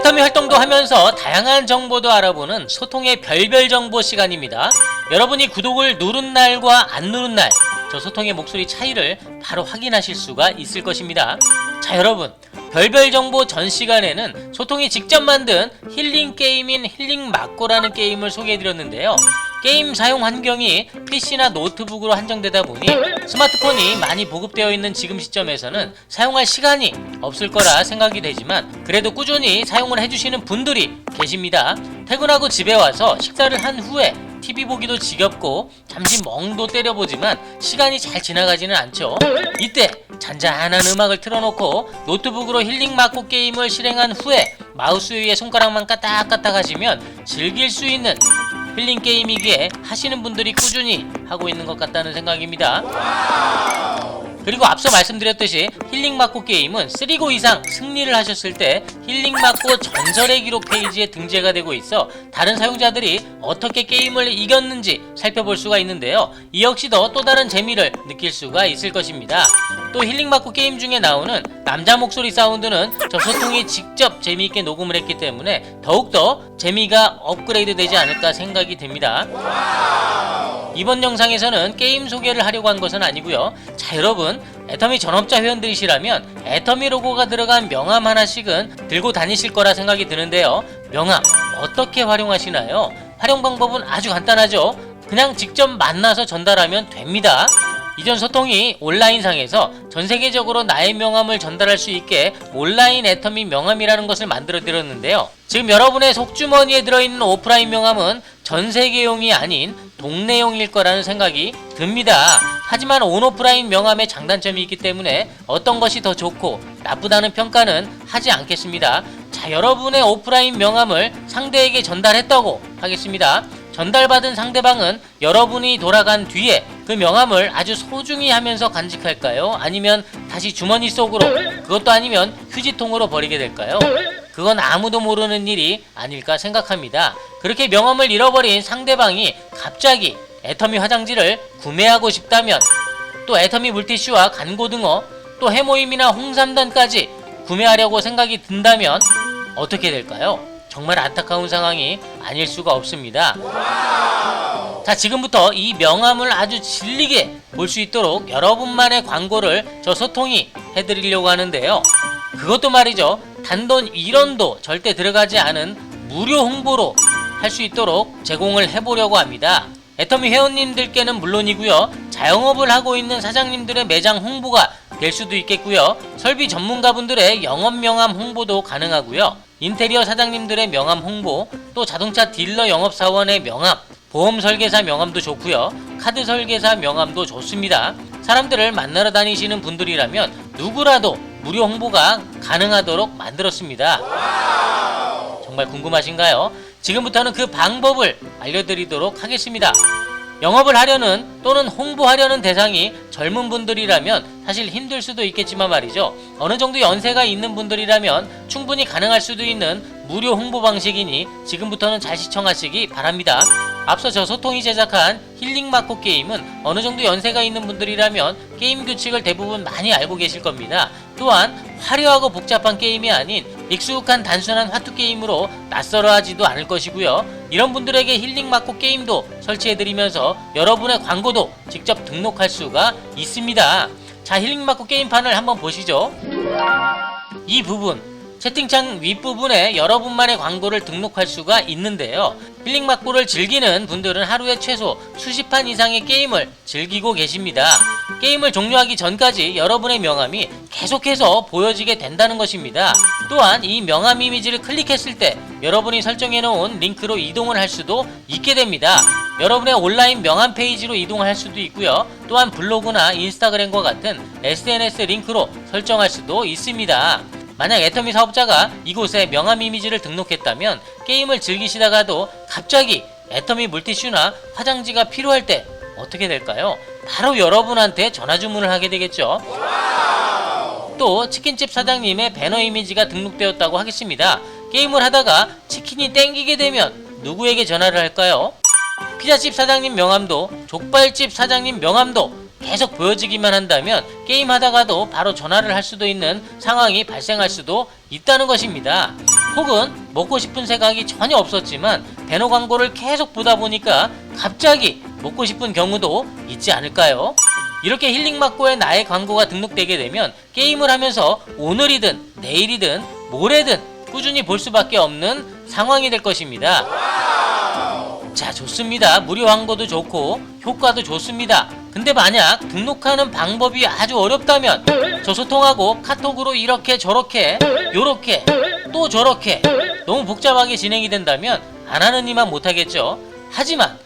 애터미 활동도 하면서 다양한 정보도 알아보는 소통의 별별 정보 시간입니다. 여러분이 구독을 누른 날과 안 누른 날, 저 소통의 목소리 차이를 바로 확인하실 수가 있을 것입니다. 자, 여러분, 별별 정보 전 시간에는 소통이 직접 만든 힐링 게임인 힐링맞고라는 게임을 소개해드렸는데요. 게임 사용 환경이 PC나 노트북으로 한정되다 보니 스마트폰이 많이 보급되어 있는 지금 시점에서는 사용할 시간이 없을 거라 생각이 되지만, 그래도 꾸준히 사용을 해주시는 분들이 계십니다. 퇴근하고 집에 와서 식사를 한 후에 TV 보기도 지겹고 잠시 멍도 때려보지만 시간이 잘 지나가지는 않죠. 이때 잔잔한 음악을 틀어놓고 노트북으로 힐링맞고 게임을 실행한 후에 마우스 위에 손가락만 까딱까딱 하시면 즐길 수 있는 힐링 게임이기에 하시는 분들이 꾸준히 하고 있는 것 같다는 생각입니다. 그리고 앞서 말씀드렸듯이 힐링맞고 게임은 3고 이상 승리를 하셨을 때 힐링맞고 전설의 기록 페이지에 등재가 되고 있어 다른 사용자들이 어떻게 게임을 이겼는지 살펴볼 수가 있는데요. 이 역시도 또 다른 재미를 느낄 수가 있을 것입니다. 또 힐링맞고 게임 중에 나오는 남자 목소리 사운드는 저 소통이 직접 재미있게 녹음을 했기 때문에 더욱더 재미가 업그레이드 되지 않을까 생각이 됩니다. 이번 영상에서는 게임 소개를 하려고 한 것은 아니고요. 자, 여러분, 애터미 전업자 회원들이시라면 애터미 로고가 들어간 명함 하나씩은 들고 다니실 거라 생각이 드는데요. 명함 어떻게 활용하시나요? 활용 방법은 아주 간단하죠. 그냥 직접 만나서 전달하면 됩니다. 이전 소통이 온라인상에서 전세계적으로 나의 명함을 전달할 수 있게 온라인 애터미 명함이라는 것을 만들어 드렸는데요. 지금 여러분의 속주머니에 들어있는 오프라인 명함은 전세계용이 아닌 동네용일 거라는 생각이 듭니다. 하지만 온오프라인 명함의 장단점이 있기 때문에 어떤 것이 더 좋고 나쁘다는 평가는 하지 않겠습니다. 자, 여러분의 오프라인 명함을 상대에게 전달했다고 하겠습니다. 전달받은 상대방은 여러분이 돌아간 뒤에 그 명함을 아주 소중히 하면서 간직할까요? 아니면 다시 주머니 속으로, 그것도 아니면 휴지통으로 버리게 될까요? 그건 아무도 모르는 일이 아닐까 생각합니다. 그렇게 명함을 잃어버린 상대방이 갑자기 애터미 화장지를 구매하고 싶다면, 또 애터미 물티슈와 간고등어, 또 해모임이나 홍삼단까지 구매하려고 생각이 든다면 어떻게 될까요? 정말 안타까운 상황이 아닐 수가 없습니다. 자, 지금부터 이 명함을 아주 질리게 볼 수 있도록 여러분만의 광고를 저 소통이 해드리려고 하는데요. 그것도 말이죠, 단돈 1원도 절대 들어가지 않은 무료 홍보로 할 수 있도록 제공을 해보려고 합니다. 애터미 회원님들께는 물론이고요, 자영업을 하고 있는 사장님들의 매장 홍보가 될 수도 있겠고요, 설비 전문가분들의 영업 명함 홍보도 가능하고요, 인테리어 사장님들의 명함 홍보, 또 자동차 딜러 영업사원의 명함, 보험 설계사 명함도 좋고요, 카드 설계사 명함도 좋습니다. 사람들을 만나러 다니시는 분들이라면 누구라도 무료 홍보가 가능하도록 만들었습니다. 정말 궁금하신가요? 지금부터는 그 방법을 알려드리도록 하겠습니다. 영업을 하려는 또는 홍보하려는 대상이 젊은 분들이라면 사실 힘들 수도 있겠지만 말이죠, 어느 정도 연세가 있는 분들이라면 충분히 가능할 수도 있는 무료 홍보 방식이니 지금부터는 잘 시청하시기 바랍니다. 앞서 저 소통이 제작한 힐링맞고 게임은 어느 정도 연세가 있는 분들이라면 게임 규칙을 대부분 많이 알고 계실 겁니다. 또한 화려하고 복잡한 게임이 아닌 익숙한 단순한 화투 게임으로 낯설어 하지도 않을 것이고요, 이런 분들에게 힐링맞고 게임도 설치해드리면서 여러분의 광고도 직접 등록할 수가 있습니다. 자, 힐링맞고 게임판을 한번 보시죠. 이 부분, 채팅창 윗부분에 여러분만의 광고를 등록할 수가 있는데요. 힐링맞고를 즐기는 분들은 하루에 최소 수십 판 이상의 게임을 즐기고 계십니다. 게임을 종료하기 전까지 여러분의 명함이 계속해서 보여지게 된다는 것입니다. 또한 이 명함 이미지를 클릭했을 때 여러분이 설정해놓은 링크로 이동을 할 수도 있게 됩니다. 여러분의 온라인 명함 페이지로 이동할 수도 있고요, 또한 블로그나 인스타그램과 같은 SNS 링크로 설정할 수도 있습니다. 만약 애터미 사업자가 이곳에 명함 이미지를 등록했다면 게임을 즐기시다가도 갑자기 애터미 물티슈나 화장지가 필요할 때 어떻게 될까요? 바로 여러분한테 전화 주문을 하게 되겠죠. 또 치킨집 사장님의 배너 이미지가 등록되었다고 하겠습니다. 게임을 하다가 치킨이 땡기게 되면 누구에게 전화를 할까요? 피자집 사장님 명함도, 족발집 사장님 명함도 계속 보여지기만 한다면 게임하다가도 바로 전화를 할 수도 있는 상황이 발생할 수도 있다는 것입니다. 혹은 먹고 싶은 생각이 전혀 없었지만 배너 광고를 계속 보다 보니까 갑자기 먹고 싶은 경우도 있지 않을까요? 이렇게 힐링맞고에 나의 광고가 등록되게 되면 게임을 하면서 오늘이든 내일이든 모레든 꾸준히 볼 수밖에 없는 상황이 될 것입니다. 자, 좋습니다. 무료 광고도 좋고 효과도 좋습니다. 근데 만약 등록하는 방법이 아주 어렵다면 저 소통하고 카톡으로 이렇게 저렇게 요렇게 또 저렇게 너무 복잡하게 진행이 된다면 안 하는 이만 못하겠죠. 하지만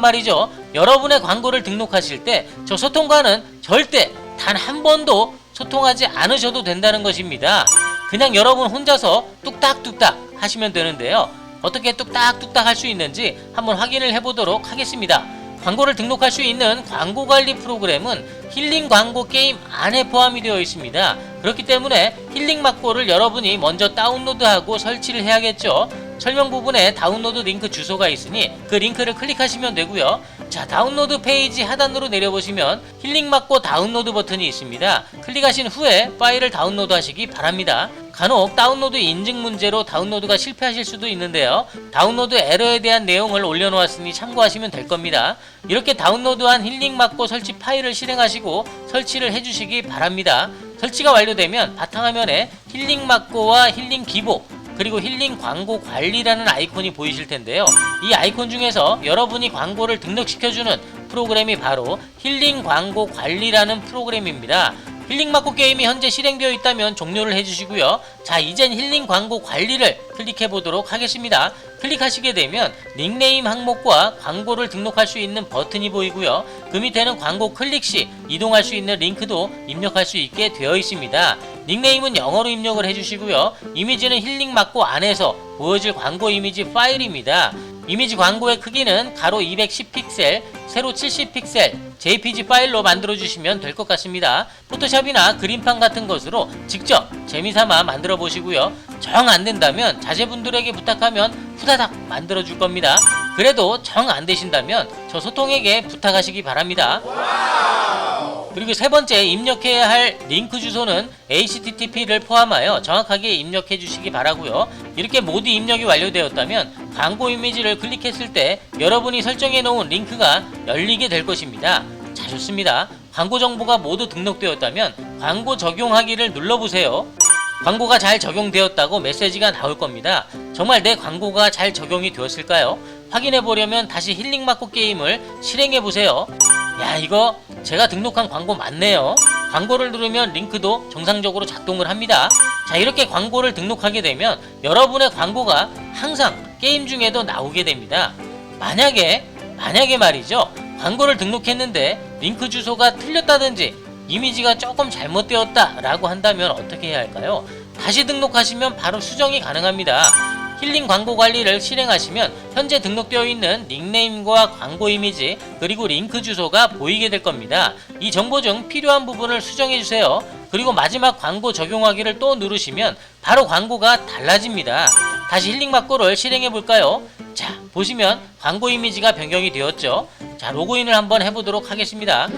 말이죠, 여러분의 광고를 등록하실 때 저 소통과는 절대 단 한 번도 소통하지 않으셔도 된다는 것입니다. 그냥 여러분 혼자서 뚝딱뚝딱 하시면 되는데요. 어떻게 뚝딱뚝딱 할 수 있는지 한번 확인을 해보도록 하겠습니다. 광고를 등록할 수 있는 광고관리 프로그램은 힐링 광고 게임 안에 포함이 되어 있습니다. 그렇기 때문에 힐링 맞고를 여러분이 먼저 다운로드하고 설치를 해야겠죠. 설명 부분에 다운로드 링크 주소가 있으니 그 링크를 클릭하시면 되고요. 자, 다운로드 페이지 하단으로 내려보시면 힐링 맞고 다운로드 버튼이 있습니다. 클릭하신 후에 파일을 다운로드 하시기 바랍니다. 간혹 다운로드 인증 문제로 다운로드가 실패하실 수도 있는데요. 다운로드 에러에 대한 내용을 올려놓았으니 참고하시면 될 겁니다. 이렇게 다운로드한 힐링 맞고 설치 파일을 실행하시고 설치를 해주시기 바랍니다. 설치가 완료되면 바탕화면에 힐링 맞고와 힐링 기보 그리고 힐링 광고 관리라는 아이콘이 보이실 텐데요. 이 아이콘 중에서 여러분이 광고를 등록시켜주는 프로그램이 바로 힐링 광고 관리라는 프로그램입니다. 힐링 맞고 게임이 현재 실행되어 있다면 종료를 해주시고요. 자, 이젠 힐링 광고 관리를 클릭해 보도록 하겠습니다. 클릭하시게 되면 닉네임 항목과 광고를 등록할 수 있는 버튼이 보이고요. 그 밑에는 광고 클릭 시 이동할 수 있는 링크도 입력할 수 있게 되어 있습니다. 닉네임은 영어로 입력을 해주시고요. 이미지는 힐링 맞고 안에서 보여질 광고 이미지 파일입니다. 이미지 광고의 크기는 가로 210픽셀, 세로 70픽셀, JPG 파일로 만들어주시면 될 것 같습니다. 포토샵이나 그림판 같은 것으로 직접 재미삼아 만들어 보시고요. 정 안된다면 자제분들에게 부탁하면 후다닥 만들어줄 겁니다. 그래도 정 안되신다면 저 소통에게 부탁하시기 바랍니다. 그리고 세 번째, 입력해야 할 링크 주소는 HTTP를 포함하여 정확하게 입력해 주시기 바라고요. 이렇게 모두 입력이 완료되었다면 광고 이미지를 클릭했을 때 여러분이 설정해 놓은 링크가 열리게 될 것입니다. 자, 좋습니다. 광고 정보가 모두 등록되었다면 광고 적용하기를 눌러보세요. 광고가 잘 적용되었다고 메시지가 나올 겁니다. 정말 내 광고가 잘 적용이 되었을까요? 확인해 보려면 다시 힐링 맞고 게임을 실행해 보세요. 야, 이거 제가 등록한 광고 맞네요. 광고를 누르면 링크도 정상적으로 작동을 합니다. 자, 이렇게 광고를 등록하게 되면 여러분의 광고가 항상 게임 중에도 나오게 됩니다. 만약에 말이죠, 광고를 등록했는데 링크 주소가 틀렸다든지 이미지가 조금 잘못되었다 라고 한다면 어떻게 해야 할까요? 다시 등록하시면 바로 수정이 가능합니다. 힐링 광고 관리를 실행하시면 현재 등록되어 있는 닉네임과 광고 이미지 그리고 링크 주소가 보이게 될 겁니다. 이 정보 중 필요한 부분을 수정해 주세요. 그리고 마지막 광고 적용하기를 또 누르시면 바로 광고가 달라집니다. 다시 힐링 광고를 실행해 볼까요? 자, 보시면 광고 이미지가 변경이 되었죠. 자, 로그인을 한번 해보도록 하겠습니다.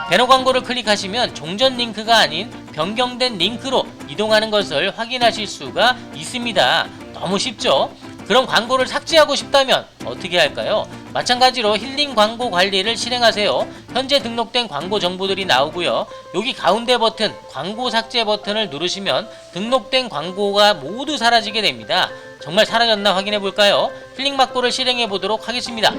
배너 광고를 클릭하시면 종전 링크가 아닌 변경된 링크로 이동하는 것을 확인하실 수가 있습니다. 너무 쉽죠? 그럼 광고를 삭제하고 싶다면 어떻게 할까요? 마찬가지로 힐링 광고 관리를 실행하세요. 현재 등록된 광고 정보들이 나오고요. 여기 가운데 버튼 광고 삭제 버튼을 누르시면 등록된 광고가 모두 사라지게 됩니다. 정말 사라졌나 확인해 볼까요? 힐링 광고를 실행해 보도록 하겠습니다.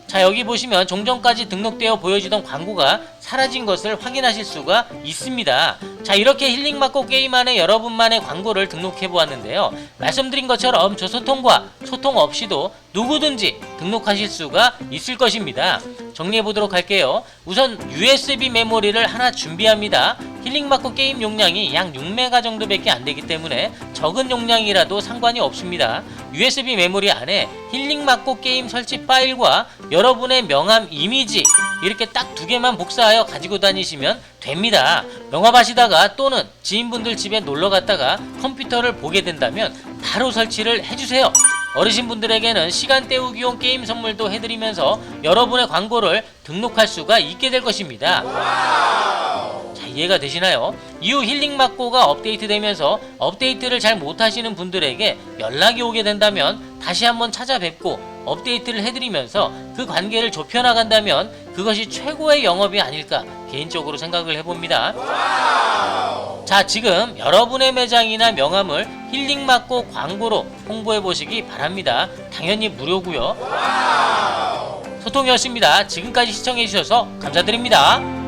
자, 여기 보시면 종전까지 등록되어 보여지던 광고가 사라진 것을 확인하실 수가 있습니다. 자, 이렇게 힐링 맞고 게임 안에 여러분만의 광고를 등록해 보았는데요. 말씀드린 것처럼 저 소통과 소통 없이도 누구든지 등록하실 수가 있을 것입니다. 정리해 보도록 할게요. 우선 USB 메모리를 하나 준비합니다. 힐링 맞고 게임 용량이 약 6메가 정도밖에 안 되기 때문에 적은 용량이라도 상관이 없습니다. USB 메모리 안에 힐링 맞고 게임 설치 파일과 여러분의 명함 이미지 이렇게 딱 두 개만 복사하여 가지고 다니시면 됩니다. 영업하시다가 또는 지인분들 집에 놀러 갔다가 컴퓨터를 보게 된다면 바로 설치를 해주세요. 어르신분들에게는 시간 때우기용 게임 선물도 해드리면서 여러분의 광고를 등록할 수가 있게 될 것입니다. 자, 이해가 되시나요? 이후 힐링맞고가 업데이트되면서 업데이트를 잘 못하시는 분들에게 연락이 오게 된다면 다시 한번 찾아뵙고 업데이트를 해드리면서 그 관계를 좁혀나간다면 그것이 최고의 영업이 아닐까 개인적으로 생각을 해봅니다. 자, 지금 여러분의 매장이나 명함을 힐링맞고 광고로 홍보해보시기 바랍니다. 당연히 무료고요. 소통이었습니다. 지금까지 시청해주셔서 감사드립니다.